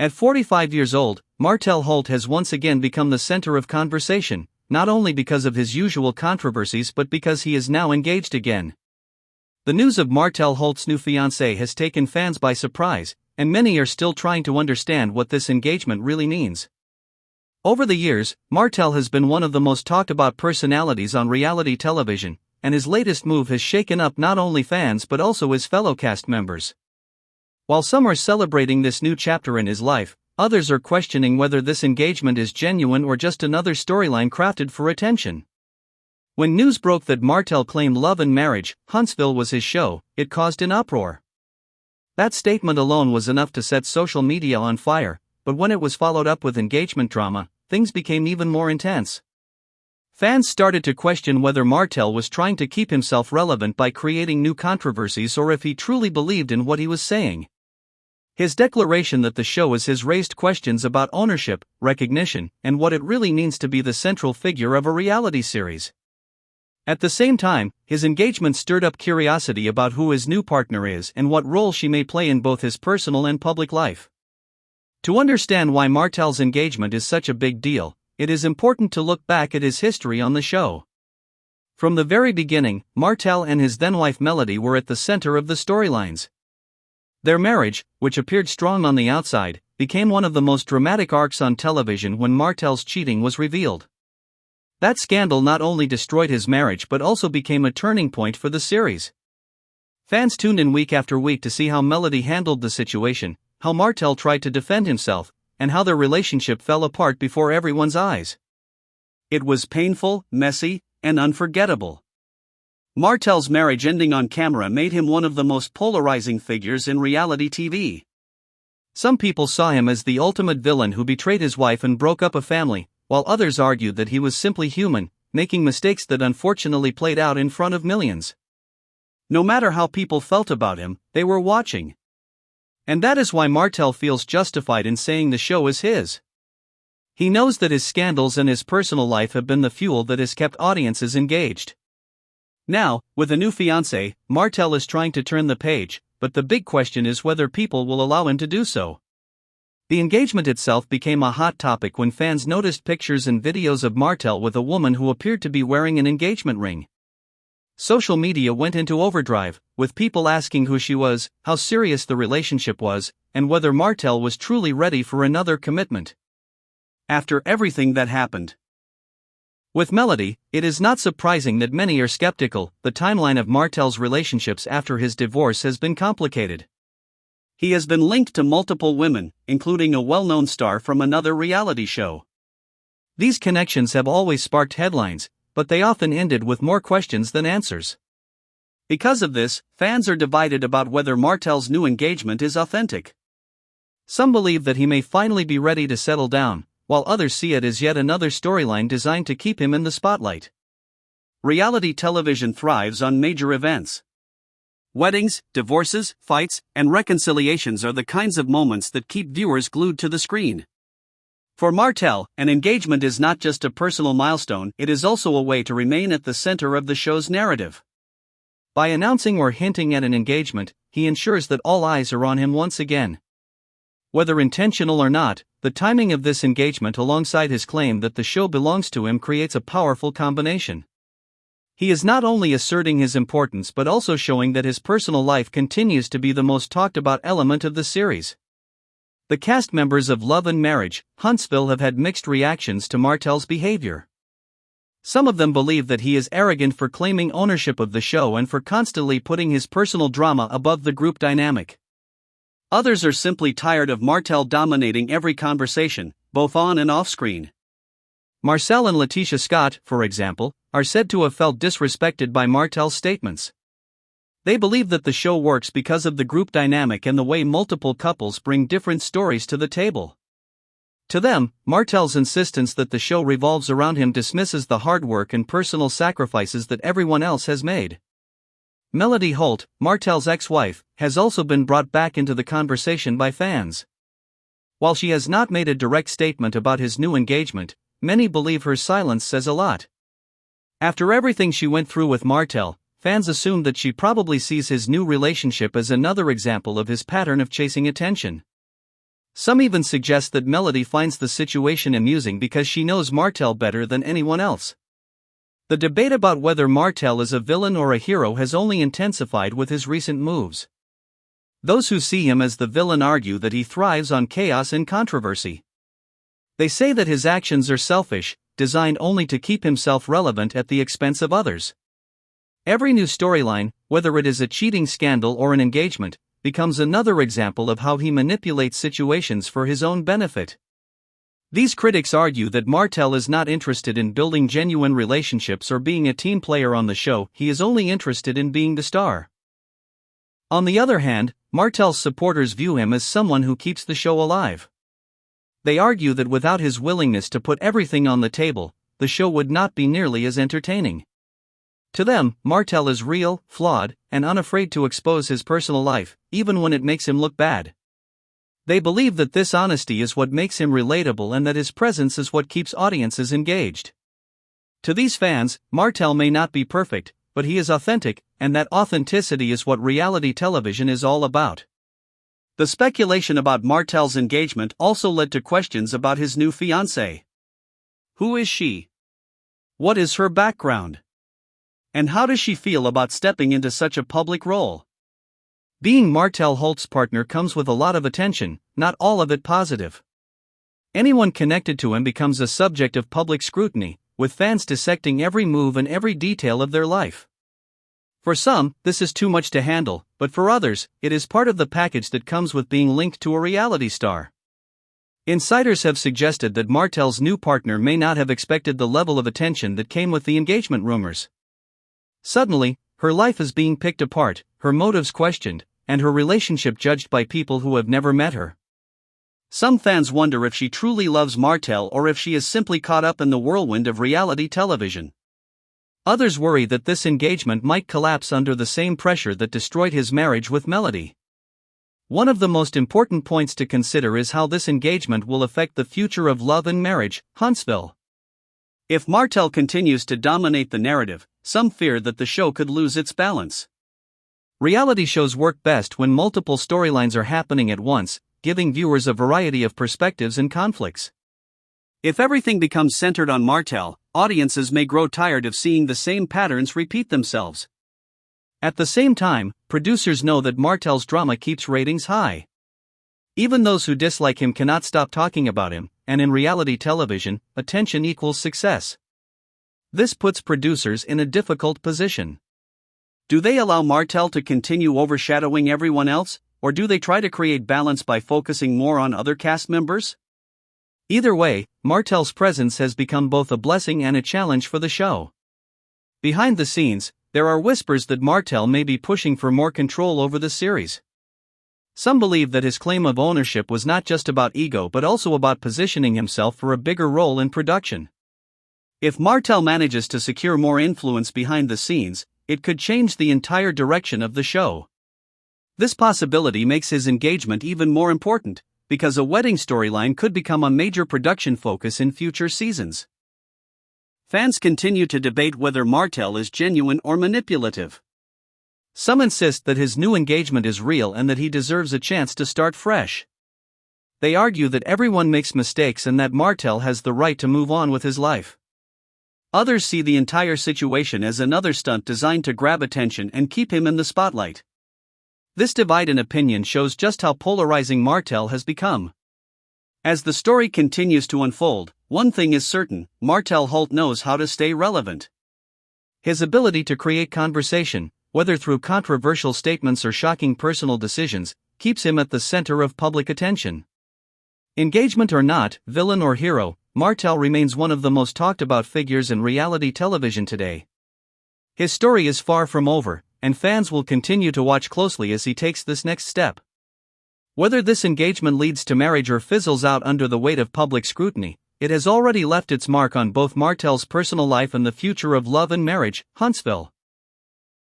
At 45 years old, Martell Holt has once again become the center of conversation, not only because of his usual controversies but because he is now engaged again. The news of Martell Holt's new fiancée has taken fans by surprise, and many are still trying to understand what this engagement really means. Over the years, Martell has been one of the most talked about personalities on reality television, and his latest move has shaken up not only fans but also his fellow cast members. While some are celebrating this new chapter in his life, others are questioning whether this engagement is genuine or just another storyline crafted for attention. When news broke that Martell claimed love and marriage, Huntsville was his show, it caused an uproar. That statement alone was enough to set social media on fire, but when it was followed up with engagement drama, things became even more intense. Fans started to question whether Martell was trying to keep himself relevant by creating new controversies or if he truly believed in what he was saying. His declaration that the show is his raised questions about ownership, recognition, and what it really means to be the central figure of a reality series. At the same time, his engagement stirred up curiosity about who his new partner is and what role she may play in both his personal and public life. To understand why Martell's engagement is such a big deal, it is important to look back at his history on the show. From the very beginning, Martell and his then-wife Melody were at the center of the storylines. Their marriage, which appeared strong on the outside, became one of the most dramatic arcs on television when Martell's cheating was revealed. That scandal not only destroyed his marriage but also became a turning point for the series. Fans tuned in week after week to see how Melody handled the situation, how Martell tried to defend himself, and how their relationship fell apart before everyone's eyes. It was painful, messy, and unforgettable. Martell's marriage ending on camera made him one of the most polarizing figures in reality TV. Some people saw him as the ultimate villain who betrayed his wife and broke up a family, while others argued that he was simply human, making mistakes that unfortunately played out in front of millions. No matter how people felt about him, they were watching. And that is why Martell feels justified in saying the show is his. He knows that his scandals and his personal life have been the fuel that has kept audiences engaged. Now, with a new fiancée, Martell is trying to turn the page, but the big question is whether people will allow him to do so. The engagement itself became a hot topic when fans noticed pictures and videos of Martell with a woman who appeared to be wearing an engagement ring. Social media went into overdrive, with people asking who she was, how serious the relationship was, and whether Martell was truly ready for another commitment. After everything that happened with Melody, it is not surprising that many are skeptical. The timeline of Martell's relationships after his divorce has been complicated. He has been linked to multiple women, including a well-known star from another reality show. These connections have always sparked headlines, but they often ended with more questions than answers. Because of this, fans are divided about whether Martell's new engagement is authentic. Some believe that he may finally be ready to settle down, while others see it as yet another storyline designed to keep him in the spotlight. Reality television thrives on major events. Weddings, divorces, fights, and reconciliations are the kinds of moments that keep viewers glued to the screen. For Martell, an engagement is not just a personal milestone, it is also a way to remain at the center of the show's narrative. By announcing or hinting at an engagement, he ensures that all eyes are on him once again. Whether intentional or not, the timing of this engagement alongside his claim that the show belongs to him creates a powerful combination. He is not only asserting his importance but also showing that his personal life continues to be the most talked about element of the series. The cast members of Love and Marriage, Huntsville have had mixed reactions to Martell's behavior. Some of them believe that he is arrogant for claiming ownership of the show and for constantly putting his personal drama above the group dynamic. Others are simply tired of Martell dominating every conversation, both on and off screen. Marcel and Letitia Scott, for example, are said to have felt disrespected by Martell's statements. They believe that the show works because of the group dynamic and the way multiple couples bring different stories to the table. To them, Martell's insistence that the show revolves around him dismisses the hard work and personal sacrifices that everyone else has made. Melody Holt, Martell's ex-wife, has also been brought back into the conversation by fans. While she has not made a direct statement about his new engagement, many believe her silence says a lot. After everything she went through with Martell, fans assume that she probably sees his new relationship as another example of his pattern of chasing attention. Some even suggest that Melody finds the situation amusing because she knows Martell better than anyone else. The debate about whether Martell is a villain or a hero has only intensified with his recent moves. Those who see him as the villain argue that he thrives on chaos and controversy. They say that his actions are selfish, designed only to keep himself relevant at the expense of others. Every new storyline, whether it is a cheating scandal or an engagement, becomes another example of how he manipulates situations for his own benefit. These critics argue that Martell is not interested in building genuine relationships or being a team player on the show, he is only interested in being the star. On the other hand, Martell's supporters view him as someone who keeps the show alive. They argue that without his willingness to put everything on the table, the show would not be nearly as entertaining. To them, Martell is real, flawed, and unafraid to expose his personal life, even when it makes him look bad. They believe that this honesty is what makes him relatable and that his presence is what keeps audiences engaged. To these fans, Martell may not be perfect, but he is authentic, and that authenticity is what reality television is all about. The speculation about Martell's engagement also led to questions about his new fiancée. Who is she? What is her background? And how does she feel about stepping into such a public role? Being Martell Holt's partner comes with a lot of attention, not all of it positive. Anyone connected to him becomes a subject of public scrutiny, with fans dissecting every move and every detail of their life. For some, this is too much to handle, but for others, it is part of the package that comes with being linked to a reality star. Insiders have suggested that Martell's new partner may not have expected the level of attention that came with the engagement rumors. Suddenly, her life is being picked apart, her motives questioned, and her relationship judged by people who have never met her. Some fans wonder if she truly loves Martell or if she is simply caught up in the whirlwind of reality television. Others worry that this engagement might collapse under the same pressure that destroyed his marriage with Melody. One of the most important points to consider is how this engagement will affect the future of love and marriage, Huntsville. If Martell continues to dominate the narrative, some fear that the show could lose its balance. Reality shows work best when multiple storylines are happening at once, giving viewers a variety of perspectives and conflicts. If everything becomes centered on Martell, audiences may grow tired of seeing the same patterns repeat themselves. At the same time, producers know that Martell's drama keeps ratings high. Even those who dislike him cannot stop talking about him, and in reality television, attention equals success. This puts producers in a difficult position. Do they allow Martell to continue overshadowing everyone else, or do they try to create balance by focusing more on other cast members? Either way, Martell's presence has become both a blessing and a challenge for the show. Behind the scenes, there are whispers that Martell may be pushing for more control over the series. Some believe that his claim of ownership was not just about ego but also about positioning himself for a bigger role in production. If Martell manages to secure more influence behind the scenes, it could change the entire direction of the show. This possibility makes his engagement even more important, because a wedding storyline could become a major production focus in future seasons. Fans continue to debate whether Martell is genuine or manipulative. Some insist that his new engagement is real and that he deserves a chance to start fresh. They argue that everyone makes mistakes and that Martell has the right to move on with his life. Others see the entire situation as another stunt designed to grab attention and keep him in the spotlight. This divide in opinion shows just how polarizing Martell has become. As the story continues to unfold, one thing is certain: Martell Holt knows how to stay relevant. His ability to create conversation, whether through controversial statements or shocking personal decisions, keeps him at the center of public attention. Engagement or not, villain or hero, Martell remains one of the most talked about figures in reality television today. His story is far from over, and fans will continue to watch closely as he takes this next step. Whether this engagement leads to marriage or fizzles out under the weight of public scrutiny, it has already left its mark on both Martell's personal life and the future of love and marriage, Huntsville.